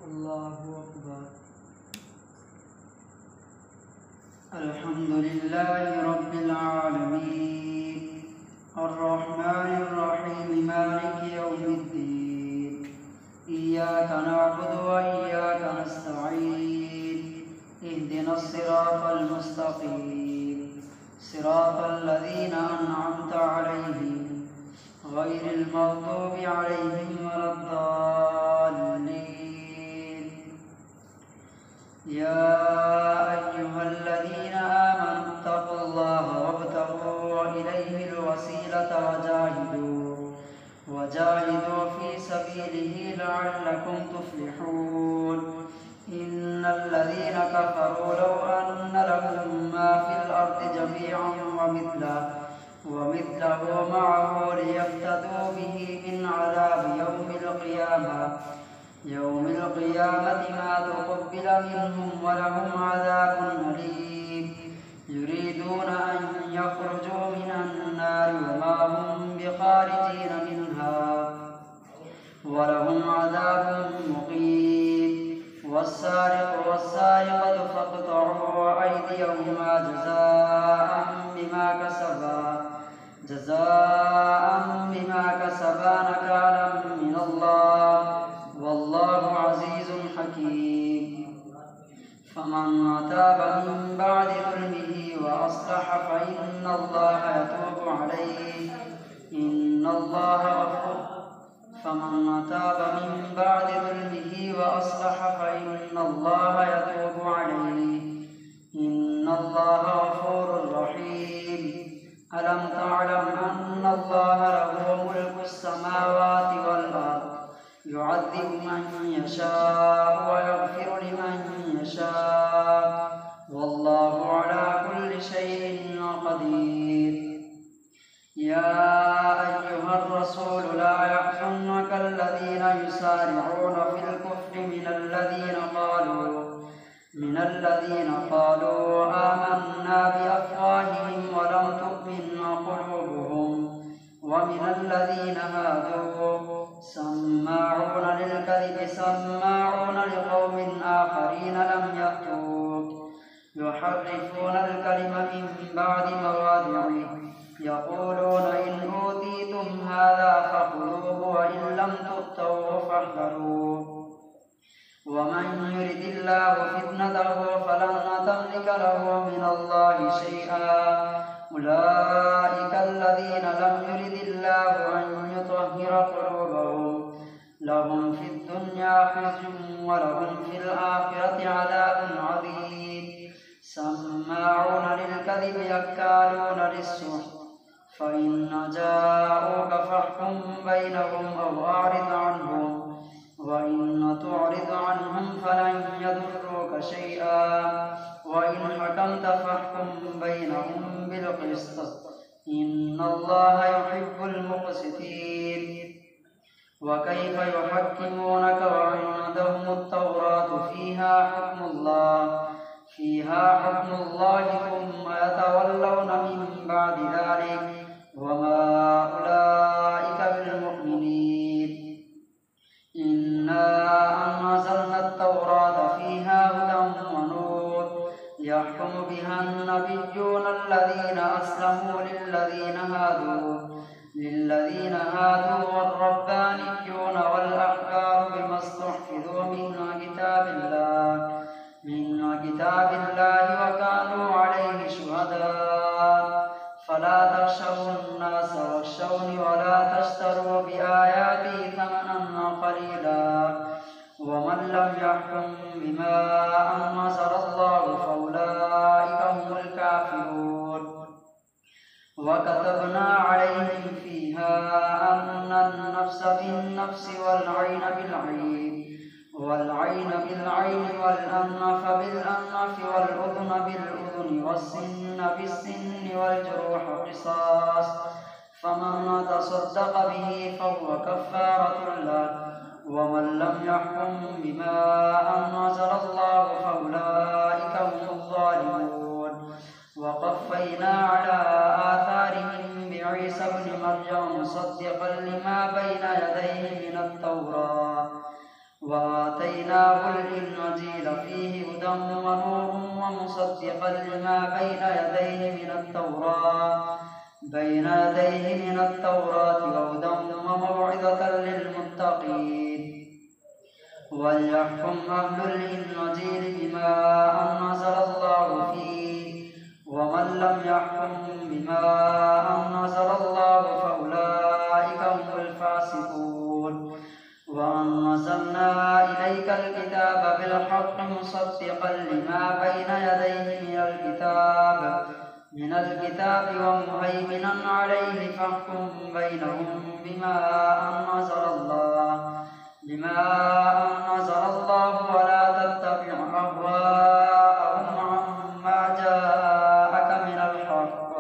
الله أكبر. الحمد لله رب العالمين الرحمن الرحيم مالك يوم الدين إياك نعبد وإياك نستعين اهدنا الصراط المستقيم صراط الذين أنعمت عليهم غير المغضوب عليهم ولا الضالين. يا أيها الذين آمنوا اتقوا الله وابتغوا إليه الوسيلة وجاهدوا في سبيله لعلكم تفلحون. إن الذين كفروا لو أن لهم ما في الأرض جميعا ومثله معه ليفتدوا به من عذاب يوم القيامة ما تقبل منهم ولهم عذاب أليم. يريدون أن يخرجوا من النار وما هم بخارجين منها ولهم عذاب مقيم. والسارق والسارقة فاقطعوا أيديهما جزاء بما كسبا نكالا من الله والله عزيز حكيم. فمن تاب من بعد ظلمه وأصلح فإن الله يتوب عليه إن الله غفور. فمن تاب من بعد ظلمه وأصلح فإن الله يتوب عليه إن الله غفور رحيم. ألم تعلم أن الله له ملك السماوات والأرض يعذب من يشاء ويغفر لمن يشاء والله على كل شيء قدير. يا أيها الرسول لا يحزنك الذين يسارعون في الكفر من الذين قالوا آمنا بأفواههم ولم تؤمن قلوبهم ومن الذين هادوا سماعون للكذب سماعون لقوم آخرين لم يأتوك يحرفون الكلم من بعد مواضعه يقولون إن أوتيتم هذا فخذوه وإن لم تؤتوه فاحذروا. ومن يرد الله فتنته فلن تملك له من الله شيئا. أولئك الذين لم يرد الله أن يطهر قلوبهم لهم في الدنيا خزي ولهم في الآخرة عذاب عظيم. سماعون للكذب أكالون للسحت فإن جاءوك فاحكم بينهم أو أعرض عنهم وإن تعرض عنهم فلن يضروك شيئا وإن حكمت فاحكم بينهم بالقسط إن الله يحب المقسطين. وكيف يحكمونك وعندهم التوراة فيها حكم الله ثم يتولون من بعد ذلك وما أولئك بالمؤمنين. إنا أنزلنا التوراة فيها هدى ونور يحكم بها النبيون الذين أسلموا للذين هادوا والربانيون والأحبار بما استحفظوا من كتاب الله وكانوا عليه شهداء. فلا تخشوا الناس واخشوني ولا تشتروا بآياتي ثمنا قليلا ومن لم يحكم بما أنزل الله فأولئك هم الكافرون. وكتبنا عليهم فيها أن النفس بالنفس والعين بالعين والأنف بالأنف والأذن بالأذن والسن بالسن والجروح قصاص فمن تصدق به فهو كفارة له ومن لم يحكم بما أنزل الله فأولئك هم الظالمون. وقفينا على آثارهم بعيسى ابن مريم مصدقا لما بين يديه من التوراة وآتيناه الإنجيل فيه هدى ونور ومصدقا لما بين يديه من التوراة وهدى وموعظة للمتقين وليحكم أهل الإنجيل بما أنزل الله فيه ومن لم يحكم بما أنزل الله فأولئك هم الفاسقون وأنزلنا إليك الكتاب بالحق مصدقا لما بين يديه من الكتاب ومهيمنا عليه فاحكم بينهم بما أنزل الله ولا تتبع أهواءهم عما جاءك من الحق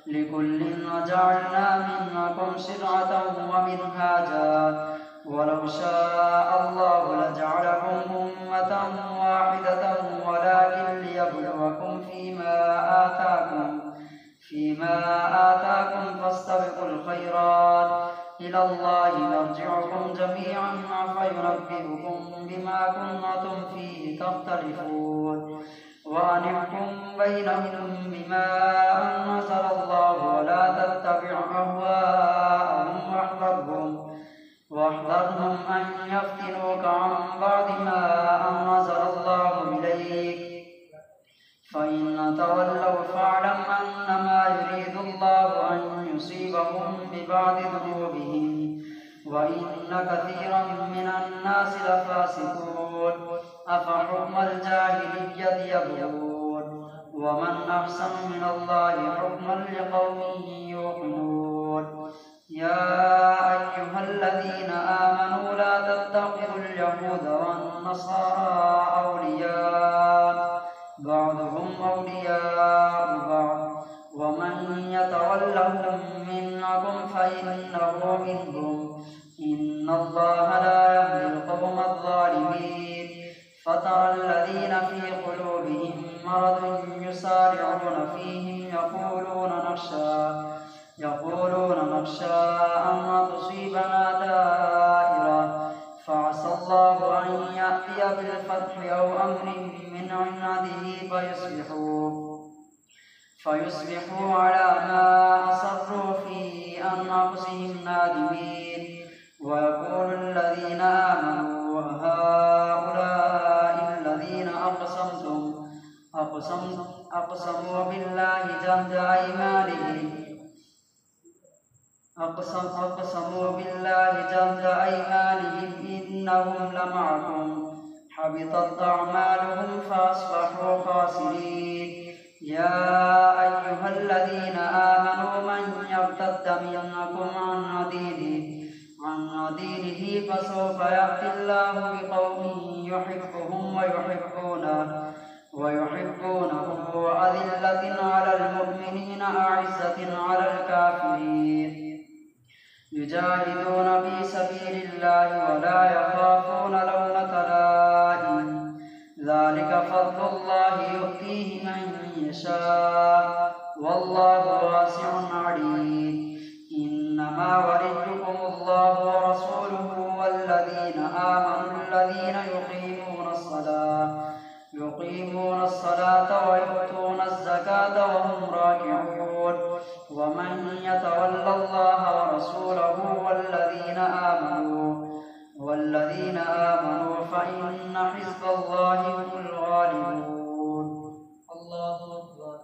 لكل جعلنا منكم شرعة ومنهاجا ولو شاء الله لجعلكم أمة واحدة ولكن ليبلوكم فيما آتاكم فاستبقوا الخيرات إلى الله مرجعكم جميعا فينبئكم بما كنتم فيه تختلفون وأنحكم بينهم بما أنزل الله ولا تتبع أهواءهم واحذرهم أن يفتنوك عن بعض ما أنزل الله إليك فإن تولوا فاعلم أنما يريد الله أن يصيبهم ببعض ذنوبهم وإن كثيرا من الناس لفاسقون أفحكم الجاهلية يبغون ومن أحسن من الله حكما لقوم يوقنون يا أيها الذين آمنوا لا تتخذوا اليهود والنصارى أولياء بعضهم أولياء بعض ومن يتولهم منكم فإنه منهم إن الله لا يهدي القوم الظالمين فترى الذين في قلوبهم مرض يسارعون فيهم يقولون نخشى أن تصيبنا دائرة فعسى الله أن يأتي بالفتح أو أمر من عنده فيصبحوا على ما أصروا في أنفسهم نادمين ويقول الذين آمنوا هؤلاء الذين أقسموا بالله جهد أيمانهم إنهم لمعكم حبطت أعمالهم فأصبحوا خاسرين يا أيها الذين آمنوا من يرتد منكم عن دينه فسوف يأتي الله بقوم يحبهم ويحبونه أذلة على المؤمنين أعزة على الكافرين يجاهدون في سبيل الله ولا يخافون لومة لائم ذلك فضل الله يؤتيه من يشاء والله واسع عليم إنما وليكم الله ورسوله والذين آمنوا الذين يقيمون الصلاة ويؤتون الزكاة وهم راكعون ومن يتول الله ورسوله والذين آمنوا فإن حزب الله هم الغالبون الله أكبر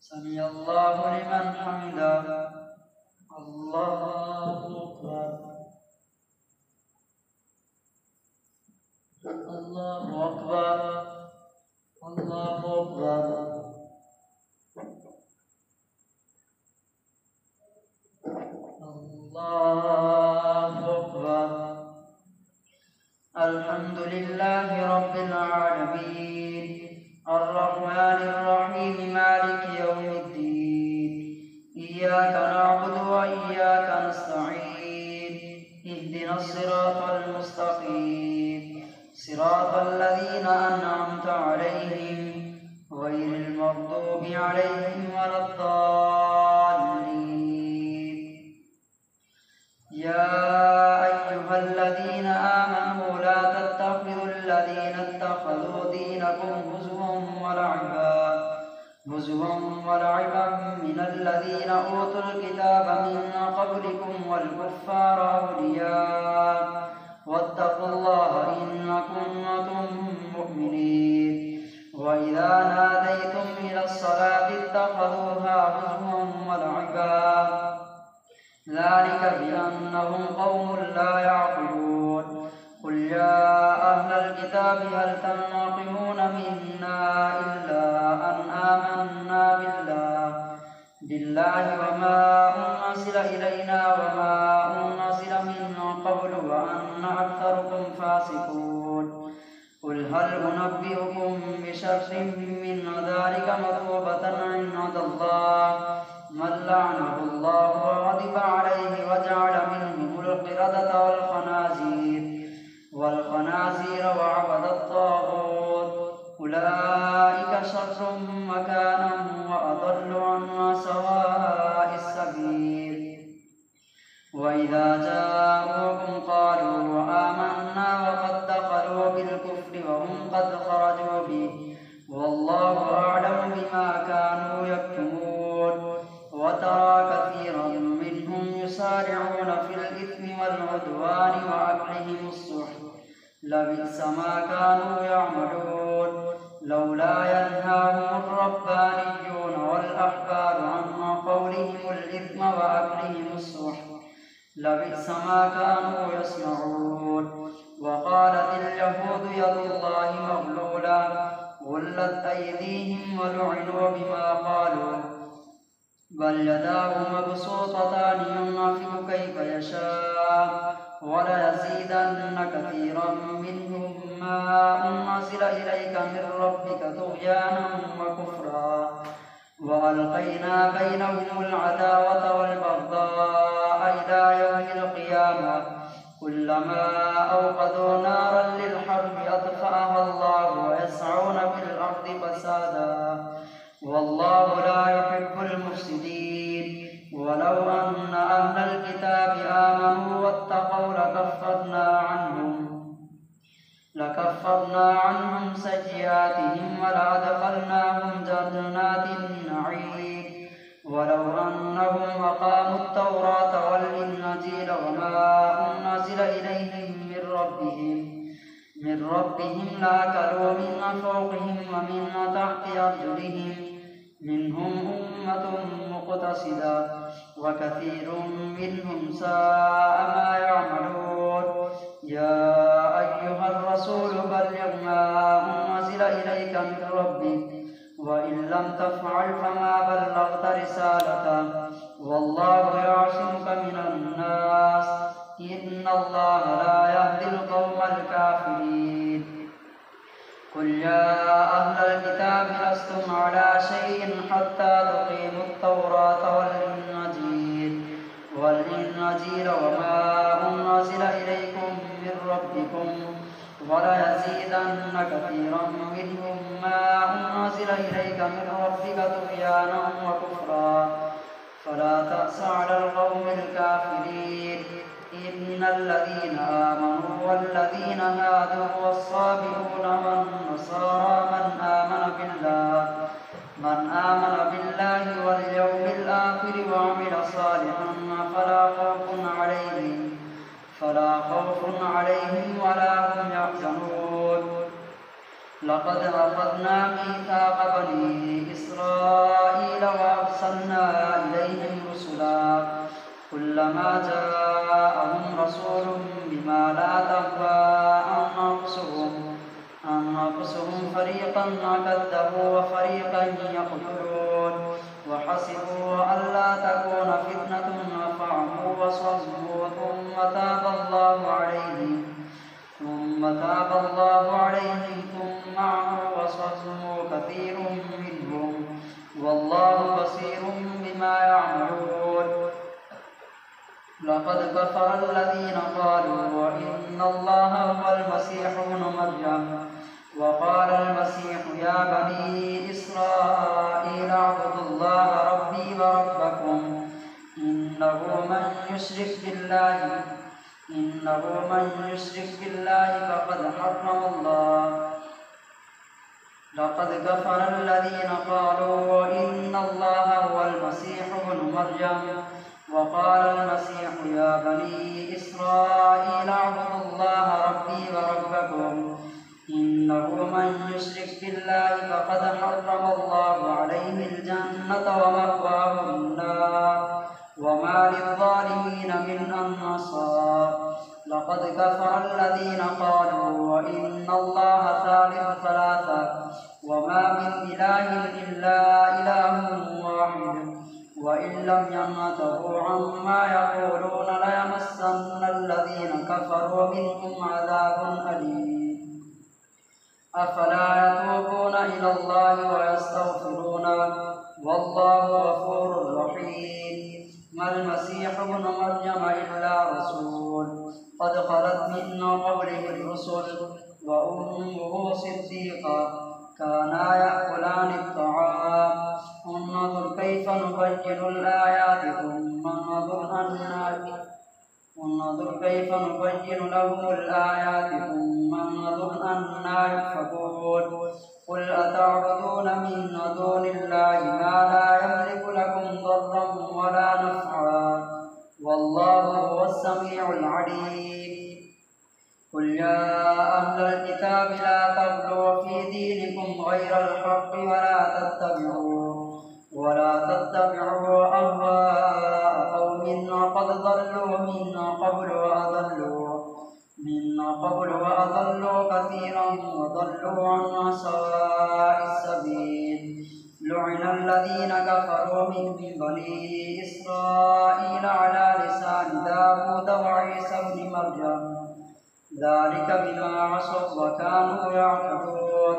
سمع الله لمن حمده الله أكبر الله أكبر الله أكبر الله أكبر الحمد لله رب العالمين الرحمن الرحيم مالك يوم الدين إياك نعبد وإياك نستعين اهدنا الصراط المستقيم صراط الذين أنعمت عليهم غير المغضوب عليهم ولا الضالين يا أيها الذين آمنوا لا تتخذوا الذين اتخذوا دينكم هزوا ولعبا من الذين أوتوا الكتاب من قبلكم والكفار أولياء واتقوا الله إن كنتم مؤمنين. وإذا ناديتم إلى الصلاة اتخذوها هزوا ولعبا ذلك بأنهم قوم لا يعقلون. قل يا أهل الكتاب هل تنقمون منا إلا أن آمنا بالله وما أنزل إلينا وما أنزل من قبل وأن أكثركم فاسقون. قل هل أنبئكم بشر من ذلك مثوبة عند الله من لعنه الله وغضب عليه وجعل منهم القردة والخنازير وعبد الطاغوت أولئك شر مكانا وأضل عن سواء السبيل. وإذا جاءوكم قالوا آمنا وقد دخلوا بالكفر وهم قد خرجوا به والله أعلم بما كانوا يكتمون. وترى كثيرا منهم يسارعون في الإثم والعدوان وأكلهم السحت لبئس ما كانوا يعملون. لولا ينهاهم الربانيون والأحبار عن قولهم الإثم وأكلهم السحت لبئس ما كانوا يصنعون. وقالت اليهود يد الله مغلولة غلت أيديهم ولعنوا بما قالوا بل يداه مبسوطتان ينفق كيف يشاء وليزيدن كثيرا منهم ما أنزل إليك من ربك طغيانا وكفرا. وألقينا بينهم العداوة والبغضاء إلى يوم القيامة كلما أوقدوا نارا للحرب أطفأها الله ويسعون في الأرض فسادا والله لا يحب المفسدين. ولو أن أهل الكتاب آمنوا واتقوا لكفرنا عنهم سيئاتهم ولأدخلناهم جنات النعيم. ولو أنهم أقاموا التوراة والإنجيل وما أنزل إليهم من ربهم لأكلوا من فوقهم ومن تحت أرجلهم منهم أمة مقتصدة وكثير منهم ساء ما يعملون. يا أيها الرسول بلغ ما أنزل إليك من ربك وإن لم تفعل فما بلغت رسالته والله يعصمك من الناس إن الله لا يهدي القوم الكافرين. قل يا أهل الكتاب لستم على شيء حتى تقيموا التوراة والإنجيل وما أنزل إليكم من ربكم وليزيدن كثيرا منهم ما أنزل إليك من ربك طغيانا وكفرا فلا تأس على القوم الكافرين. إن الذين آمنوا والذين هادوا والصابئون والنصارى من آمن بالله واليوم الآخر وعمل صالحا فلا خوف عليهم ولا هم يحزنون. لقد أخذنا ميثاق بني إسرائيل وأرسلنا إليهم رسلا كلما جاءهم رسول بما لا تهوى أنفسهم فريقا كذبوا وفريقا يقتلون وحسبوا ألا تكون فتنة فعموا وصموا ثم تاب الله عليهم ثم عموا وصموا كثير منهم والله بصير بما يعملون. لقد كفر الذين قالوا إن الله هو المسيح ابن مريم وقال المسيح يا بني إسرائيل اعبدوا الله ربي وربكم إنه من يشرك بالله فقد حرم الله. لقد كفر الذين قالوا إن الله هو المسيح ابن مريم وقال المسيح يا بني إسرائيل اعبدوا الله ربي وربكم إنه من يشرك بالله فقد حرم الله عليه الجنة ومأواه النار وما للظالمين من أنصار. لقد كفر الذين قالوا إن الله ثالث ثلاثة وما من إله إلا إله واحد وإن لم ينتهوا عما يقولون ليمسن الذين كفروا منهم عذاب أليم. أفلا يتوبون إلى الله ويستغفرونه والله غفور رحيم. ما المسيح ابن مريم إلا رسول قد خلت من قبله الرسل وأمه صديقة كانا يأكلان الطعام. انظر كيف نبين الآيات ثم انظر كيف نبين لهم الآيات ثم انظر أنا يؤفكون. قل أتعبدون من دون الله ما لا يملك لكم ضرا ولا نفعا والله هو السميع العليم. قل يا أهل الكتاب لا تغلوا في دينكم غير الحق ولا تتبعوا أهواء قوم قد ضلوا من قبل وأضلوا كثيرا وضلوا عن سواء السبيل. لعن الذين كفروا من بني إسرائيل على لسان داود وعيسى بن مريم ذلك بما عصوا وكانوا يعتدون.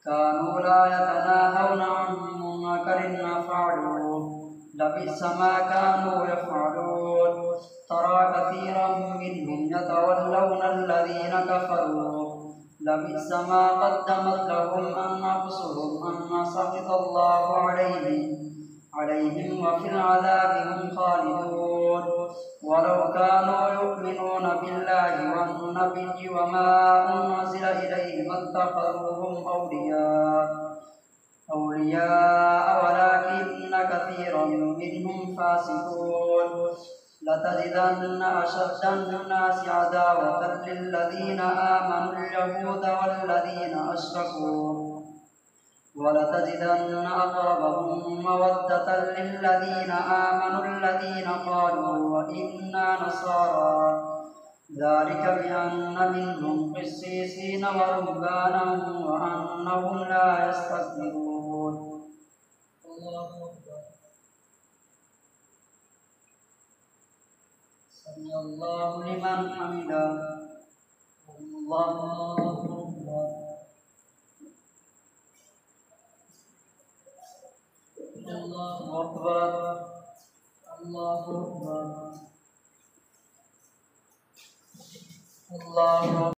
كانوا لا يتناهون عن منكر فعلوه لبئس ما كانوا يفعلون. ترى كثيرا منهم يتولون الذين كفروا لبئس ما قدمت لهم أنفسهم أن سخط الله عليهم وفي العذاب هم خالدون. ولو كانوا يؤمنون بالله والنبي وما أنزل إليه ما اتخذوهم أولياء ولكن كثيرا منهم فاسقون. لتجدن أشد الناس عداوة للذين آمنوا اليهود والذين أشركوا ولتجدن أقربهم مودة للذين آمنوا الذين قالوا إنا نصارى ذلك بأن منهم قسيسين ورهبانا وأنهم لا يستكبرون. الله أكبر. سمع الله لمن حمده. الله أكبر. الله أكبر. الله أكبر. الله